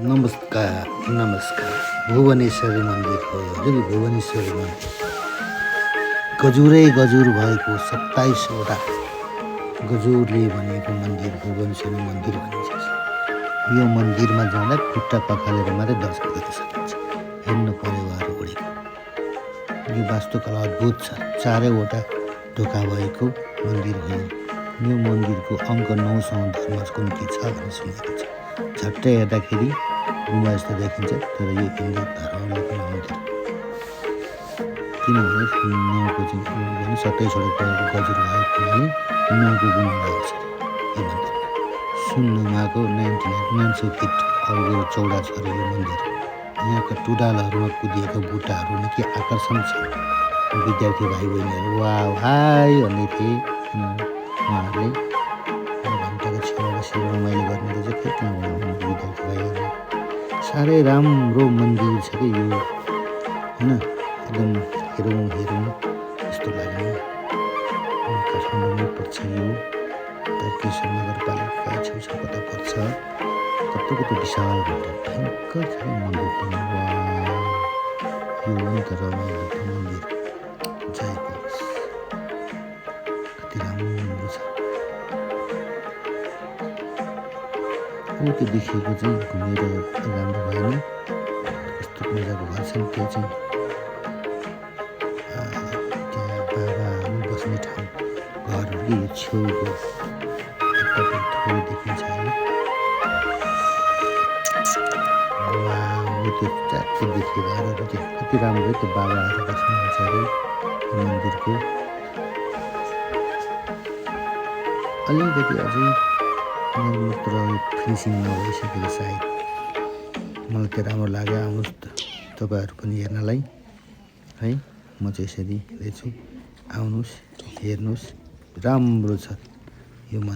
नमस्कार नमस्कार भुवनेश्वरी मन्दिर हो यो जुन भुवनेश्वरी मन्दिर गजुरै गजुर भएको 27वटा गजुरले बनेको मन्दिर भुवनेश्वरी मन्दिर भनिन्छ। यो मन्दिरमा जाँदा खुट्टा पखालेर मात्रै दर्शन गर्न सकिन्छ। हेर्नु परिवार उडेको यो वास्तुकला अद्भुत छ। 4वटा ढोका भएको मन्दिर हो। यो मन्दिरको अङ्क 9सम्म धर्मको के छ भन्ने सुनेको छ। झट्टै हेर्दाखेरि गुम्बा जस्तो देखिन्छ, तर यो हिन्दू धर्मावलम्बी मन्दिर किनभने 9को चाहिँ 27वटा गजुर भएको हुनाले 9को गुम्बा आउँछ यो मन्दिरमा। सुन्नुमाको 99 फिट अग्लो चौडा छ यो मन्दिर। यहाँका टुडालहरूमा कुदिएका बुट्टाहरू निकै आकर्षण छ। विद्यार्थी भाइ बहिनीहरू वाह हाई भन्दै थिए। उहाँहरूले घन्टाको छेउमा बसेर रमाइलो गर्ने रहेछ। के कहाँ विद्यार्थी भाइहरू साह्रै राम्रो मन्दिर छ कि यो, होइन? एकदम हेरौँ यस्तो लाग्ने। काठमाडौँमै पर्छ यो। तारकेश्वर नगरपालिका छेउछाउ पर्छ। कस्तो विशाल भयङ्कर छ मन्दिर पनि। यो हो नि त रमाइलो मन्दिर। जय होस्। कति राम्रो छ। त्यो देखिएको चाहिँ घुमेर राम्रो भएन। कस्तो मजाको घर छ नि त्यो चाहिँ। त्यहाँ बाबाहरू बस्ने ठाउँ घरहरू यो छेउको थोरै देखिन्छ होइन। त्यो ट्याक्कै देखियो घरहरू त्यो कति राम्रो है। त्यो बाबाहरू बस्नुहुन्छ अरे मन्दिरको। अलिकति अझै तर फिनिसिङ नभइसकेको सायद। मलाई त्यो राम्रो लाग्यो। आउनुहोस् तपाईँहरू पनि हेर्नलाई है। म चाहिँ यसरी हेर्दैछु। आउनुहोस् हेर्नुहोस् राम्रो छ यो मन्दिर।